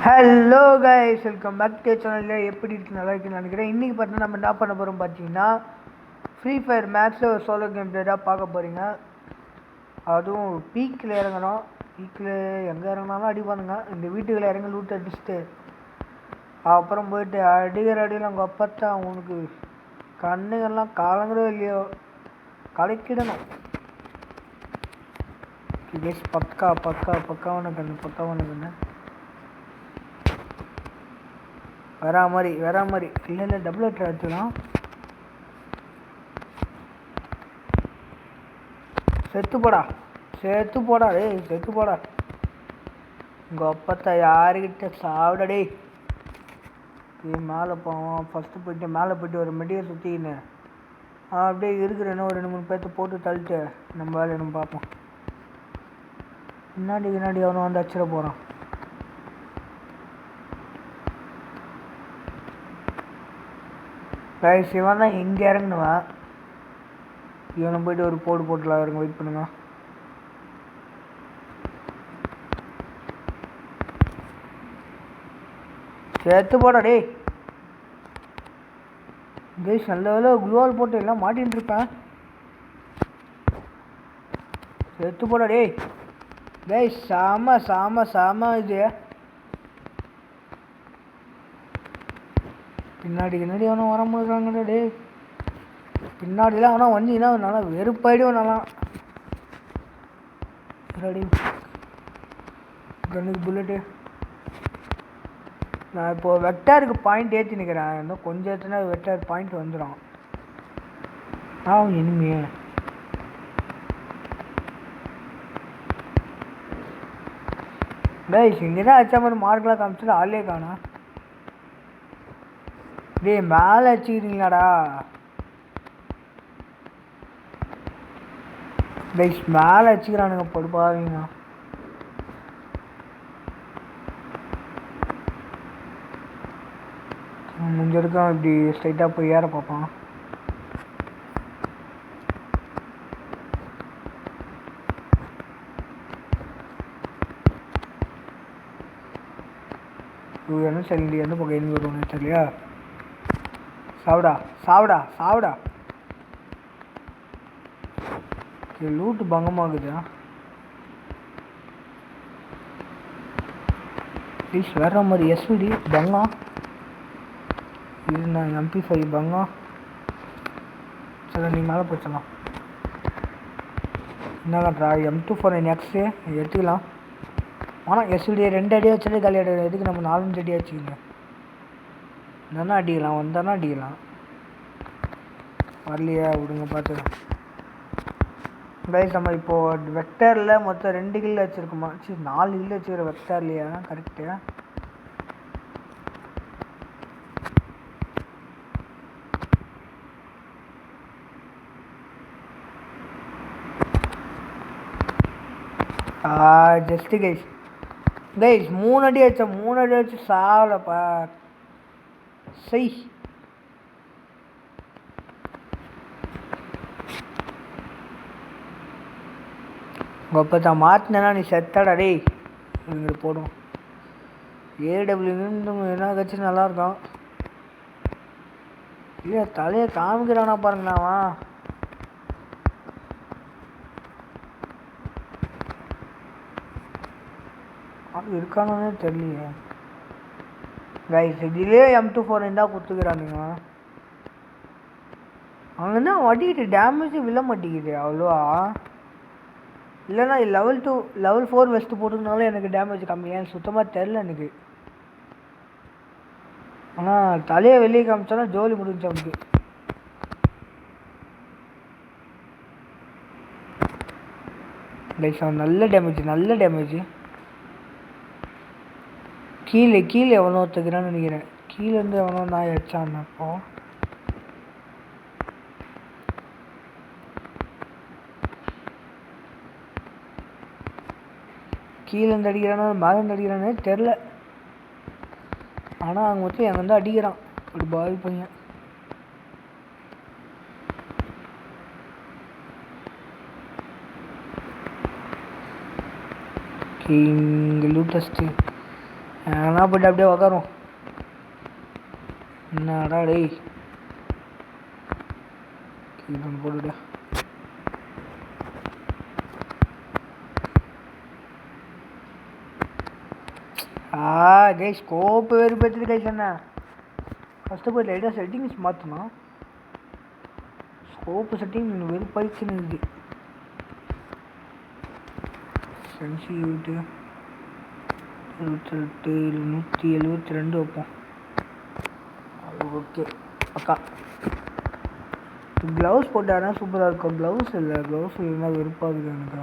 Hello guys, welcome back to சேனலில் எப்படி இருக்கு, நல்லா இருக்குன்னு நினைக்கிறேன். இன்றைக்கி பார்த்தீங்கன்னா நம்ம என்ன பண்ண போகிறோம் பார்த்தீங்கன்னா, ஃப்ரீ ஃபயர் மேக்ஸில் ஒரு சோலோ கேம் பிளே தான் பார்க்க போகிறீங்க. அதுவும் பீக்கில் இறங்கணும். பீக்கில் எங்கே இறங்கினாலும் அடிப்பானுங்க. இந்த வீட்டுக்குள்ளே இறங்கி லூட் அடிச்சுட்டு அப்புறம் போயிட்டு அடிக்கிற அடியில் அங்கே அப்பத்தான் அவனுக்கு கண்ணுகள்லாம் கலங்குறோ இல்லையோ கலக்கிடணும். கைஸ் பக்காவான கண்ணு வரா மாதிரி இல்லை டபுள் ஹெட்ரு அடிச்சுலாம் செத்து போடா உங்கள் அப்பத்தா யாருக்கிட்ட சாவிடடே. மேலே போவோம். ஃபஸ்ட்டு போயிட்டு ஒரு மெடியை சுற்றிக்கின்னு அப்படியே இருக்கிறேன்னு ஒரு 2-3 பேர்த்த போட்டு தள்ளிட்டு நம்ம வேலையை நம்ம பார்ப்போம். பின்னாடி அவனும் வந்து அச்சிட போகிறான். கைஸ் இவன் தான் எங்கே இறங்குனுவான். இவனை போய்ட்டு ஒரு போட்டுலாம் இறங்க. வெயிட் பண்ணுங்க. சேர்த்து போடா டே. கைஸ் நல்ல வேலை குளோவால் போட்டு எல்லாம் மாட்டின்னு இருப்பேன். சேர்த்து போடா டே. கைஸ் சாம இது பின்னாடி அவனும் வர முடியாங்கடா டே. பின்னாடிலாம் அவனா வந்தீங்கன்னா நல்லா வெறுப்பாயிடும். நல்லா ரெடி கண்ணுக்கு புல்லட்டு. நான் இப்போது வெக்டாருக்கு பாயிண்ட் ஏற்றி நிற்கிறேன். இன்னும் கொஞ்சம் ஏற்றினா வெக்டார் பாயிண்ட் வந்துடும். இனிமே கைஸ் இங்கே தான் அச்சா மாதிரி மார்க்கெலாம் காமிச்சிட்டு ஆளே காணா. டேய் மேலே வச்சுக்கிறீங்களாடா. கைஸ் மேலே வச்சுக்கிறானுங்க படுப்பாவீங்க. முடிஞ்சிருக்கும் இப்படி ஸ்ட்ரைட்டாக போய் ஏற பார்ப்பான். என்ன சரி எந்த பக்கம் எங்கே வருவானு தெரியலையா. சாவிடா லூட்டு பங்கமாகுதா. ப்ளீஸ் வேற மாதிரி எஸ்விடி பங்கா இது. நான் MP5 பங்கா. சரி நீ மேலே போச்சலாம். என்ன கட்டுறா M249X எடுத்துக்கலாம். ஆனால் எஸ்விடி 2 அடியாக வச்சுட்டு காலி அடி. எதுக்கு நம்ம 4-5 அடியாக வச்சுக்கோங்க. என்னன்னா அடிக்கலாம் வந்தானா அடிக்கலாம். வரலையா விடுங்க பார்த்துக்கலாம். கைஸ் நம்ம இப்போது வெக்டரில் மொத்தம் 2 கில் வச்சுருக்கோமா. சரி 4 கில் வச்சுக்கிற வெக்டர்லையா. கரெக்டு. ஜஸ்ட்டு கைஸ் 3 அடி வச்சு சாவலப்பா. சை இப்போ தான் மாற்றினா நீ செத்தடா டே. இங்கே போடும் AW என்ன கட்சி நல்லாயிருக்கும். இல்லை தலையை காமிக்கிறானா பாருங்களாவா. அது இருக்கானே தெரியலையே. கைஸ் இதுலேயே M249 தான் கொடுத்துக்கிறானுங்க. அவங்க தான் வட்டிக்கிட்டு டேமேஜ் விழ மாட்டேங்குது அவ்வளோவா. இல்லைனா லெவல் 4 வெஸ்ட்டு போட்டுருந்தாலும் எனக்கு டேமேஜ் கம்மி. ஏன் சுத்தமாக தெரில எனக்கு. ஆனால் தலையை வெளியே காமிச்சாலும் ஜோலி முடிஞ்சு அவனுக்கு. கைஸ் அவன் நல்ல டேமேஜ். கீழே எவனோ ஒத்துக்கிறான்னு நினைக்கிறேன். கீழேருந்து எவனோ நான் அடிச்சான். அப்போ கீழேருந்து அடிக்கிறானோ மேலேருந்து அடிக்கிறானே தெரில. ஆனால் அவங்க வந்து என் வந்து அடிக்கிறான் ஒரு பாய் பையன். இங்கே லூட் டஸ்ட்டு ஏன்னா போய்ட்டு அப்படியே உக்காரும். என்னடா டேய் ஒன்று போட்டுவிட. கைஸ் ஸ்கோப்பு வேறு பற்றி கைஸ் என்ன ஃபஸ்ட்டு போய் லைட்டாக செட்டிங்ஸ் மாற்றணும். ஸ்கோப்பு செட்டிங் வெறுப்பாயிடுச்சுன்னு இருக்குது. சென்சிட்டிவிட்டி 78 172 வைப்போம். அது ஓகே அக்கா. க்ளவுஸ் போட்டாருன்னா சூப்பராக இருக்கும். க்ளவுஸ் இல்லை, க்ளவுஸ் இல்லைன்னா வெறுப்பாகுது எனக்கு.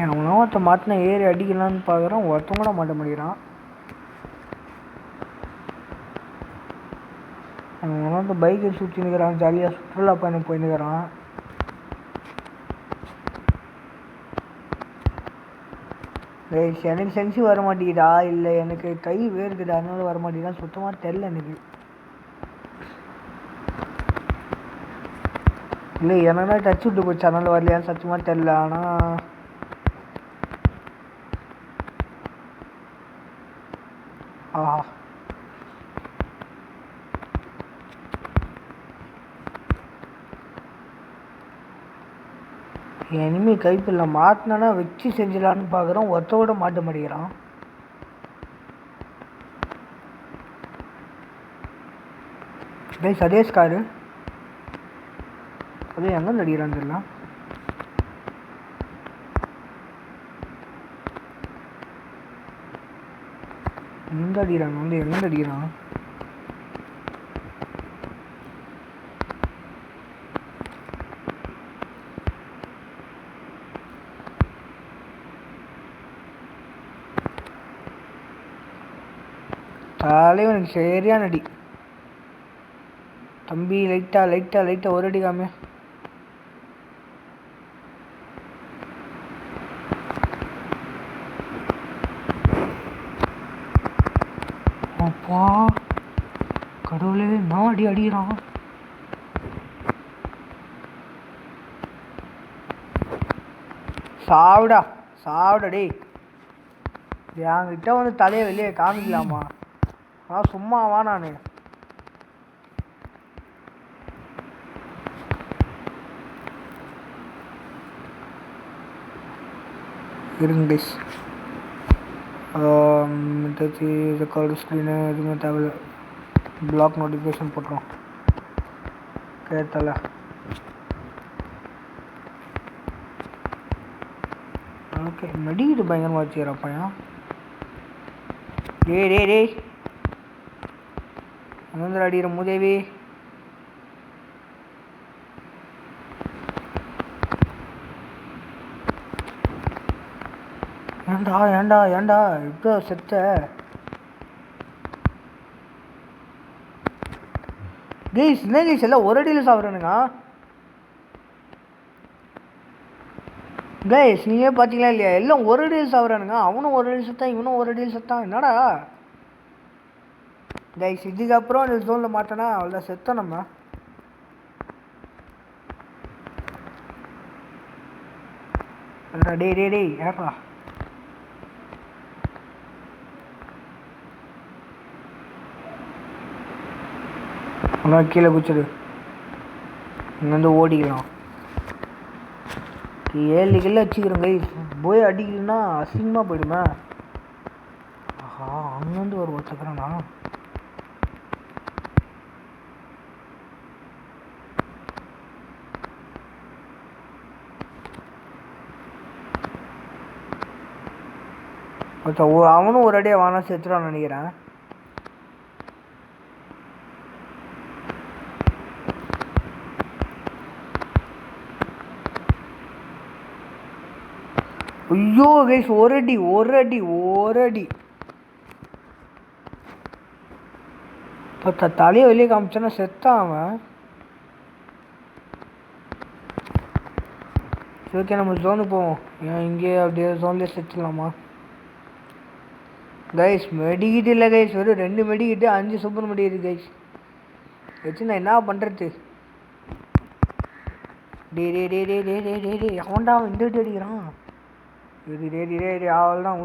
அவனா ஒருத்த மாற்றின ஏறி அடிக்கலான்னு பார்க்குறான், ஒருத்தவங்க கூட மாட்ட முடிகிறான். அவனா அந்த பைக்கை சுற்றினுக்கிறான், ஜாலியாக சுற்றுலா பயணம் போயின்னுக்கிறான். எனக்கு சென்சி வர மாட்டேங்குதா இல்லை எனக்கு கை வேர்க்குது அதனால வர மாட்டேங்குதா சுத்தமாக தெரில எனக்கு. இல்லை எனக்கு டச் விட்டு போச்சு அதனால வரலையான்னு சத்தியமாக தெரில. ஆனால் ஆஹா எனிமி கைப்பில்ல மாட்டினா வச்சு செஞ்சிடலான்னு பார்க்குறோம், ஒருத்தோட மாட்ட மாட்டேங்கிறான். டேய் சதேஷ் காரு அதே எங்கே அடிக்கிறான்னு தெரியல. எங்கே அடிக்கிறாங்க வந்து எங்கே அடிக்கிறான்? தலைவனுக்கு சரியான அடி தம்பி. லைட்டாக ஒரு அடி காமி. அப்பா கடவுளே நான் அடிக்கிறான். சாவிடா டேய். என்கிட்ட வந்து தலையை வெளியே காமிக்கலாமா? சும்மாவா நான் இருங்க கைஸ். ரெக்கார்டு ஸ்க்ரீனு எதுவுமே தேவையில்ல. பிளாக் நோட்டிஃபிகேஷன் போட்டுரும் கேட்டல. ஓகே மெடிக்கிட்டு பயங்கரமாக வச்சுக்கிறப்பையா. டேய் அங்கே அடிக்கிற முதேவி. ஏண்டா இப்போ செத்த. கைஸ் என்ன கைஸ் எல்லாம் ஒரு அடியில் சாப்பிட்றானுங்க. கைஸ் நீங்களே பார்த்தீங்களா இல்லையா, எல்லாம் ஒரு அடியில் சாப்பிட்றானுங்க. அவனும் ஒரு அடியில் செத்தான், இவனும் ஒரு அடியில் செத்தான். என்னடா கைஸ் இதுக்கப்புறம் இந்த ஜோனில் மாட்டோன்னா அவ்வளோதான், செத்தோம் நம்ம. டேய் ஏப்பா அதான் கீழே குச்சிடு. இங்கேருந்து ஓடிக்கலாம். 7 கிலோ வச்சுக்கிறோம் கைஸ். போய் அடிக்கலன்னா அசிங்கமாக போயிடுமா. ஆஹா அங்கேருந்து ஒரு ஒருத்தக்கிறேண்ணா. அவனும் ஒரு அடியாக வானா செத்துறான்னு நினைக்கிறேன். ஐயோ கைஸ் ஒரு அடி தலையை வெளியே காமிச்சானா செத்தான் அவன். ஓகே நம்ம ஜோனு போவோம். ஏன் இங்கே அப்படியே ஜோன்லேயே செத்துடலாமா? கைஸ் மெடிக்கிட்டு இல்லை கைஸ், வெறும் 2 மெடிக்கிட்டு 5 சூப்பர் மெடி இருக்குது கைஸ். வச்சு நான் என்ன பண்ணுறது? டே அவன்டா இந்த வீட்டு அடிக்கிறான். டே அவள்தான்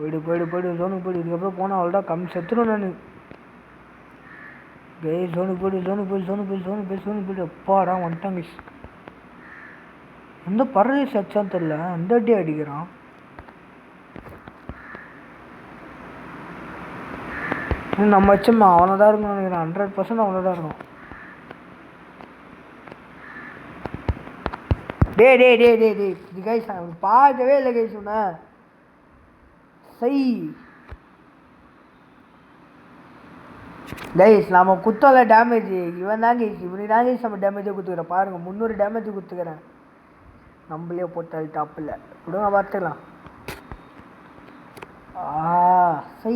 உழு போய்டு ஜோனுக்கு போய்டு. இதுக்கப்புறம் போனால் அவள்தான் கம்மி செத்துடும் நான். கைஸ் ஜோனுக்கு போய்டு. அப்பாடா வந்துட்டான் கைஸ். எந்த பரதேசி அச்சான்னு தெரில, அந்த அடி அடிக்கிறான். நம்ம வச்சோம்மா அவனை தான் இருக்கும் நினைக்கிறேன். 100% அவனை தான் இருக்கும். டே இது கைஸ் பார்க்கவே இல்லை கைஸ். உன்ன சை கைஸ் நம்ம குத்தல டேமேஜ் இவன் தான் கைஸ். இவனுக்கு தான் கைஸ் நம்ம டேமேஜே கொடுத்துக்கிறேன். பாருங்கள் 300 டேமேஜ் கொடுத்துக்கிறேன். நம்மளே போட்டால் டாப்பில் விடுங்க பார்த்துக்கலாம். சை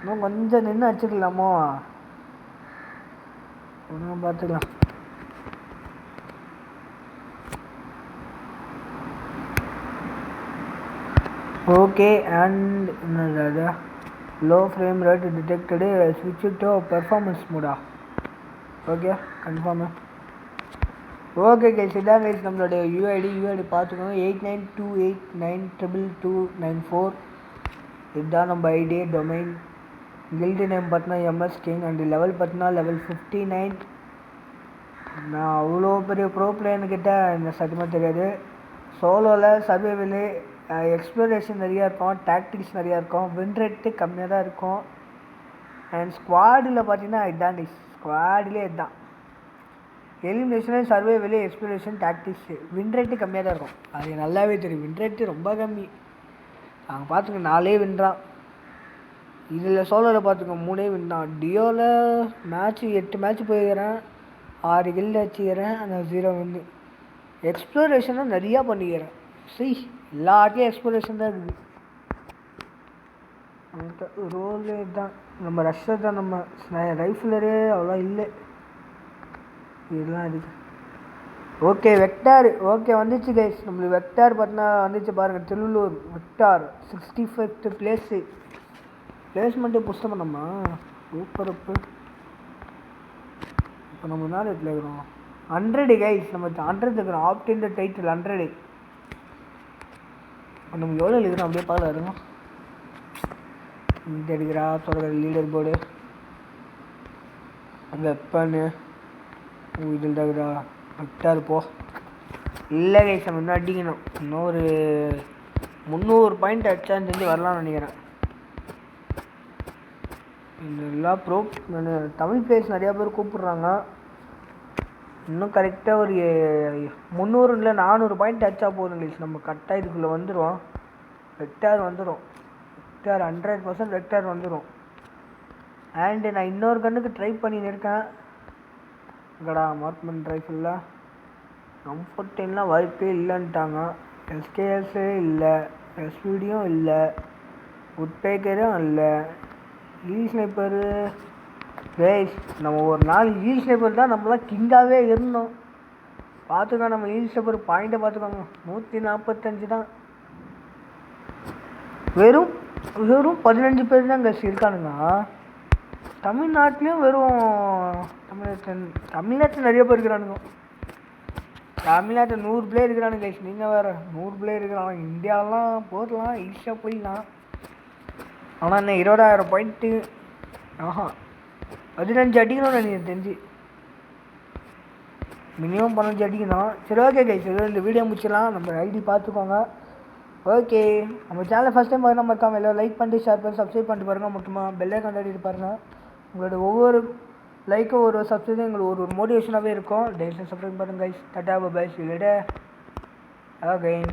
இன்னும் கொஞ்சம் நின்று வச்சுக்கலாமோ? ஒன்றும் பார்த்துக்கலாம். ஓகே அண்ட் என்னது லோ ஃப்ரேம் ரேட் டிடெக்டடு, ஸ்விட்ச் டு பெர்ஃபார்மன்ஸ் மூடா. Okay confirm. ஓகே கைஸ் இதான் கைஸ் நம்மளுடைய யூஐடி பார்த்துக்கோங்க. 8928922294. இதுதான் நம்ம ஐடி. டொமைன் கில்டு நேம் பார்த்தீங்கன்னா MS King அண்ட் லெவல் பார்த்தீங்கன்னா லெவல் 59. நான் அவ்வளோ பெரிய ப்ரோ பிளேயர்கிட்ட இந்த சத்தியமாக தெரியாது. சோலோவில் சர்வைவலு எக்ஸ்ப்ளோரேஷன் நிறையா இருக்கும், டாக்டிக்ஸ் நிறையா இருக்கும், வின் ரேட்டு கம்மியாக தான் இருக்கும். அண்ட் ஸ்குவாடில் பார்த்தீங்கன்னா இதுதான் கைஸ். ஸ்குவாடிலே இதுதான் எலிமினேஷனு, survival, exploration, tactics. Win rate கம்மியாக தான் இருக்கும். அது நல்லாவே தெரியும். வின் ரேட்டு ரொம்ப கம்மி. அவங்க பார்த்துக்க 4 வின்றான். இதில் சோலோவில் பார்த்துக்கோ 3 வின்றான். டியோவில் மேட்ச்சு 8 மேட்ச் போயிருக்கிறேன், 6 கில்டு வச்சுக்கிறேன், அந்த 0 வின்னு. எக்ஸ்ப்ளோரேஷனும் நிறையா பண்ணிக்கிறேன். எல்லாத்தையும் எக்ஸ்ப்ளோரேஷன் தான் இருக்குது. ரோலே தான் நம்ம ரஷ்ஷர் தான். நம்ம ரைஃபிளரே அவ்வளோ இல்லை. இதெல்லாம் இருக்குது. Okay vector. ஓகே வந்துச்சு கைஸ். நம்மளுக்கு வெக்டார் பார்த்தீங்கன்னா வந்துச்சு பாருங்கள். Tiruvallur vector 65th place. Placement புஸ்தகம் நம்ம சூப்பர். இப்போ நம்ம என்ன ரேட்டில் இருக்கிறோம்? 100 கைஸ். நம்ம 100 இருக்கிறோம். ஆப்டின் டைட்டில் 100. நம்ம எவ்வளோ இருக்கிறோம் அப்படியே பார்க்கலாம். இருக்கும் இது எடுக்கிறா சொல்கிற லீடர் போர்டு வெப்பனு இதில் தகுதா வெக்டார் போ. இல்லை கைஸ் நம்ம இன்னும் அடிக்கணும். இன்னும் ஒரு 300 பாயிண்ட் அடிச்சான்னு தெரிஞ்சு வரலாம்னு நினைக்கிறேன். எல்லா ப்ரோ தமிழ் பிளேயர்ஸ் நிறையா பேர் கூப்பிட்றாங்க. இன்னும் கரெக்டாக ஒரு 300 இல்லை 400 பாயிண்ட் அடிச்சா போதும் கைஸ். நம்ம கரெக்டாக இதுக்குள்ளே வந்துடும். வெக்டார் வந்துடும். வெக்டார் 100% வெக்டார் வந்துடும். அண்டு நான் இன்னொரு கண்ணுக்கு ட்ரை பண்ணின்னு இருக்கேன். இங்கடா மார்க்மெண்ட் ரைஃபிளில் கம்ஃபர்டெல்லாம் வாய்ப்பே இல்லைன்ட்டாங்க. எஸ்கேஎஸ்ஸே இல்லை, எஸ்பிடியும் இல்லை, உட்பேக்கரும் இல்லை, ஸ்னைப்பரு. கைஸ் நம்ம ஒரு நாள் ஸ்னைப்பர் தான் நம்மளாம் கிங்காகவே இருந்தோம். பார்த்துக்கோங்க நம்ம ஸ்னைப்பர் பாயிண்ட்டை பார்த்துக்கோங்க. 145 தான். வெறும் 15 பேர் தான் கைஸ் இருக்கானுங்க. தமிழ்நாட்டிலையும் வெறும் தமிழ்நாட்டில் நிறைய பேர் இருக்கிறானுங்க. தமிழ்நாட்டில் 100 பிளேயர் இருக்கிறானுங்க கைஸ். நீங்கள் வேறு 100 பிளேயர் இருக்கிறாங்க. இந்தியாவெலாம் போடலாம், ஈஸியாக போயிடலாம். ஆனால் என்ன 20,000 பாயிண்ட்டு 15 அடிக்கணும் எனக்கு தெரிஞ்சு. மினிமம் 15 அடிக்கணும். சரி ஓகே கைஸ் இந்த வீடியோ முடிச்சிடலாம். நம்ம ஐடி பார்த்துக்கோங்க. ஓகே நம்ம சேனலை ஃபஸ்ட் டைம் பார்க்க மறக்காமல் எல்லோரும் லைக் பண்ணிட்டு ஷேர் பண்ணி சப்ஸ்கிரைப் பண்ணிட்டு பாருங்கள். முக்கியமாக பெல்லை கண்டாடிட்டு பாருங்கள். உங்களோட ஒவ்வொரு லைக்கும் ஒரு சப்ஸ்கிரைபும் எங்களுக்கு ஒரு மோட்டிவேஷனாகவே இருக்கும். டெய்லி சப்ஸ்கிரைப் பண்ணுங்கள் guys. Tata bye bye. See you later. Again.